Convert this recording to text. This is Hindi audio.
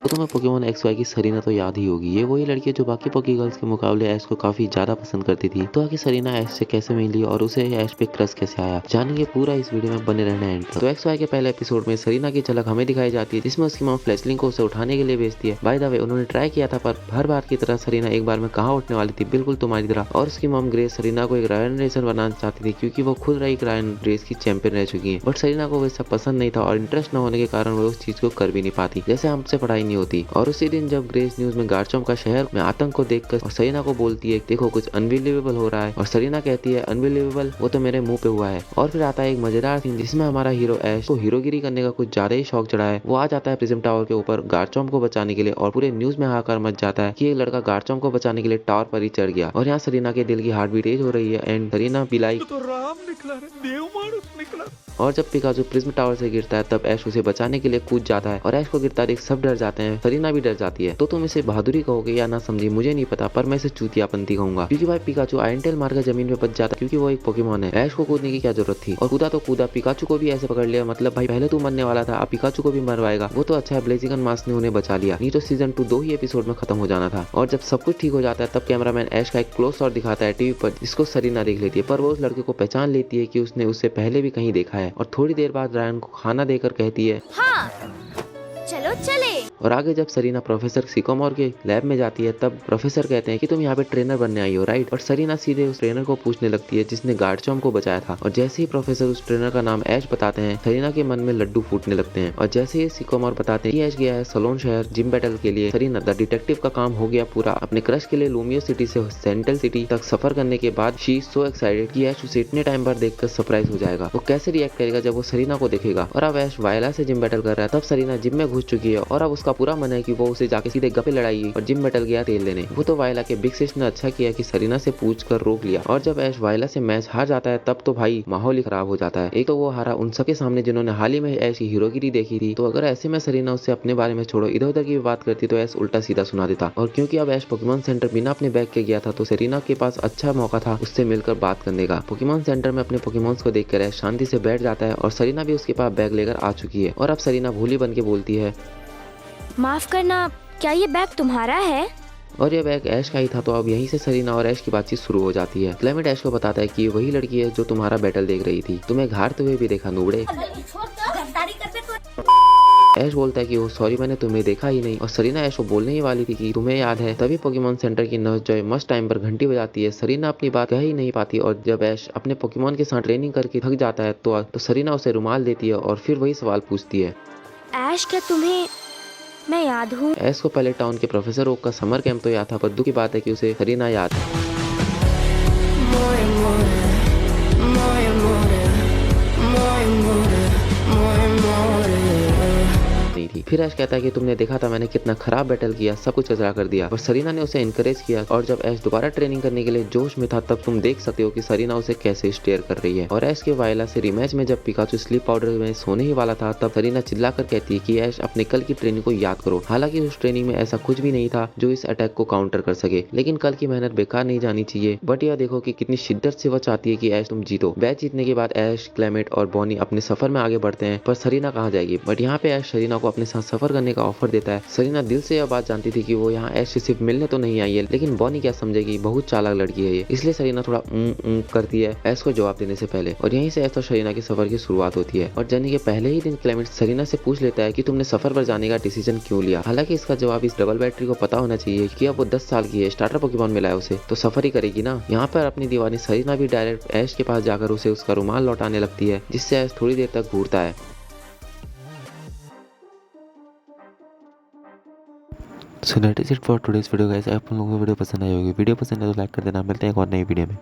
तो तुम्हें पोकेमॉन एक्स वाई की सरीना तो याद ही होगी। ये वही लड़की है जो बाकी पोकी गर्ल्स के मुकाबले ऐश को काफी ज्यादा पसंद करती थी। तो आखिर सरीना ऐश से कैसे मिली और उसे ऐश पे क्रश कैसे आया, जानेंगे पूरा इस वीडियो में, बने रहना एंड तक। तो एक्स वाई के पहले एपिसोड में सरीना की झलक हमें दिखाई जाती है, जिसमें उसकी माँ फ्लैचलिंग को उसे उठाने के लिए भेजती है। बाय द वे उन्होंने ट्राई किया था, पर हर बार की तरह सरीना एक बार में कहाँ उठने वाली थी, बिल्कुल तुम्हारी तरह। और उसकी मॉम ग्रेस सरीना को एक रायन रेसर बनाना चाहती थी, क्योंकि वो खुद एक रायन रेस की चैंपियन रह चुकी है। बट सरीना को वैसा पसंद नहीं था और इंटरेस्ट न होने के कारण वो उस चीज को कर भी नहीं पाती, जैसे हमसे पढ़ाई नहीं होती। और उसी दिन जब ग्रेस न्यूज में गार्चम्प का शहर में आतंक को देखकर और सरीना को बोलती है देखो कुछ अनबिलीवेबल हो रहा है, और सरीना कहती है अनबिलीवेबल, वो तो मेरे मुंह पे हुआ है। और फिर आता है एक मजेदार सीन, जिसमें हमारा हीरो ऐश को हीरोगिरी करने का कुछ ज्यादा ही शौक चढ़ा है। वो आ जाता है प्रिज्म टावर के ऊपर गार्चम्प को बचाने के लिए, और पूरे न्यूज में हाहाकार मच जाता है कि एक लड़का गार्चम्प को बचाने के लिए टावर पर ही चढ़ गया। और यहाँ सरीना के दिल की हार्ट बीट तेज हो रही है एंड सरीना पिलाई तो राम निकला रे, देव मानुस निकला। और जब पिकाचू प्रिज्म टावर से गिरता है तब ऐश उसे बचाने के लिए कूद जाता है, और ऐश को गिरता देख सब डर जाते हैं, सरीना भी डर जाती है। तो तुम इसे बहादुरी कहोगे या ना समझी मुझे नहीं पता, पर मैं इसे चूतियापंती कहूंगा, क्योंकि भाई पिकाचू आयरन टेल मारकर जमीन पे बच जाता है, क्योंकि वो एक पोकेमॉन है। ऐश को कूदने की क्या जरूरत थी, और कूदा तो कूदा, पिकाचू को भी ऐसे पकड़ लिया। मतलब भाई पहले तू मरने वाला था, अब पिकाचू को भी मरवाएगा। वो तो अच्छा है ब्लेजिगन मास्क ने उन्हें बचा लिया, नहीं तो सीजन 2 2 ही एपिसोड में खत्म हो जाना था। और जब सब कुछ ठीक हो जाता है तब कैमरामैन ऐश का एक क्लोज शॉट दिखाता है टीवी पर, जिसको सरीना देख लेती है, पर वो उस लड़के को पहचान लेती है कि उसने उससे पहले भी कहीं देखा है। और थोड़ी देर बाद रायन को खाना देकर कहती है हाँ, चलो चले। और आगे जब सरीना प्रोफेसर सिकोमोर के लैब में जाती है तब प्रोफेसर कहते हैं कि तुम यहाँ पे ट्रेनर बनने आई हो, राइट। और सरीना सीधे उस ट्रेनर को पूछने लगती है जिसने गार्चम्प को बचाया था। और जैसे ही प्रोफेसर उस ट्रेनर का नाम ऐश बताते हैं, सरीना के मन में लड्डू फूटने लगते हैं। और जैसे ही सिकोमोर बताते हैं कि ऐश गया है सलोन शहर जिम बैटल के लिए, सरीना द डिटेक्टिव का काम हो गया पूरा। अपने क्रश के लिए लूमियो सिटी से सेंट्रल सिटी तक सफर करने के बाद शी इज सो एक्साइटेड कि ऐश उसे इतने टाइम पर देखकर सरप्राइज हो जाएगा। वो कैसे रिएक्ट करेगा जब वो सरीना को देखेगा। और अब ऐश वायला से जिम बैटल कर रहा है, तब सरीना जिम में घुस चुकी है और अब उसका पूरा मन है कि वो उसे जाके सीधे गप्पे लड़ाई, और जिम बैटल गया तेल लेने। वो तो वायला के बिग सिस्टर ने अच्छा किया कि सरीना से पूछ कर रोक लिया। और जब ऐश वायला से मैच हार जाता है तब तो भाई माहौल ही खराब हो जाता है। एक तो वो हारा उन सबके सामने जिन्होंने हाल ही में ऐश की हीरोगिरी देखी थी। तो अगर ऐसे में सरीना उससे अपने बारे में छोड़ो इधर उधर की बात करती तो ऐश उल्टा सीधा सुना देता। और क्योंकि अब ऐश पोकेमॉन सेंटर बिना अपने बैग के गया था, तो सरीना के पास अच्छा मौका था उससे मिलकर बात करने का। पोकेमॉन सेंटर में अपने पोकेमॉन्स को देखकर ऐश शांति से बैठ जाता है, और सरीना भी उसके पास बैग लेकर आ चुकी है। और अब सरीना भूली बन के बोलती है माफ करना, क्या ये बैग तुम्हारा है? और ये बैग ऐश का ही था। तो अब यहीं से सरीना और ऐश की बातचीत शुरू हो जाती है। क्लेमेंट ऐश को बताता है कि ये वही लड़की है जो तुम्हारा बैटल देख रही थी, तुम्हें घाटते हुए भी देखा नूबड़े। ऐश बोलता है कि वो सॉरी, मैंने तुम्हें देखा ही नहीं। और सरीना ऐश को बोलने ही वाली थी कि तुम्हें याद है। तभी पोकेमॉन सेंटर की नर्स जॉय मस्ट टाइम पर घंटी बजाती है। सरीना अपनी बात कह ही नहीं पाती, और जब ऐश अपने पोकेमॉन के साथ ट्रेनिंग करके थक जाता है तो सरीना उसे रुमाल देती है और फिर वही सवाल पूछती है ऐश, क्या तुम्हें मैं याद हूँ? ऐश को पहले टाउन के प्रोफेसर ओक का समर कैंप तो याद था, पर दुख की बात है कि उसे सरीना याद है नहीं थी। फिर ऐश कहता है कि तुमने देखा था मैंने कितना खराब बैटल किया, सब कुछ कचरा कर दिया। पर सरीना ने उसे इनकरेज किया, और जब ऐश दोबारा ट्रेनिंग करने के लिए जोश में था तब तुम देख सकते हो कि सरीना उसे कैसे स्टेयर कर रही है। और ऐश के वायला से रिमैच में जब पिकाचू स्लीप पाउडर में सोने ही वाला था, तब सरीना चिल्लाकर कहती है कि ऐश अपने कल की ट्रेनिंग को याद करो। हालांकि उस ट्रेनिंग में ऐसा कुछ भी नहीं था जो इस अटैक को काउंटर कर सके, लेकिन कल की मेहनत बेकार नहीं जानी चाहिए। बट यह देखो कि कितनी शिद्दत से वह चाहती है कि ऐश तुम जीतो। मैच जीतने के बाद ऐश, क्लेमेंट और बॉनी अपने सफर में आगे बढ़ते हैं, पर सरीना कहाँ जाएगी। बट यहाँ पे ऐश सरीना को अपने साथ सफर करने का ऑफर देता है। सरीना दिल से यह बात जानती थी कि वो यहाँ ऐश से सिर्फ मिलने तो नहीं आई है, लेकिन बॉनी क्या समझेगी, बहुत चालाक लड़की है ये, इसलिए सरीना थोड़ा करती है ऐश को जवाब देने से पहले। और यहीं से ऐश और सरीना के सफर की शुरुआत होती है। और जर्नी के पहले ही दिन क्लेमेंट सरीना से पूछ लेता है कि तुमने सफर पर जाने का डिसीजन क्यों लिया। हालांकि इसका जवाब इस डबल बैटरी को पता होना चाहिए कि अब वो 10 साल की है, स्टार्टर पोकेमॉन मिला है उसे, तो सफर ही करेगी ना। यहाँ पर अपनी दीवानी सरीना भी डायरेक्ट ऐश के पास जाकर उसे उसका रुमाल लौटाने लगती है, जिससे ऐश थोड़ी देर तक घूरता है। So that is it for today's video guys. आप लोगों को वीडियो पसंद आई होगी। वीडियो पसंद है तो लाइक कर देना। मिलते हैं एक और नई वीडियो में।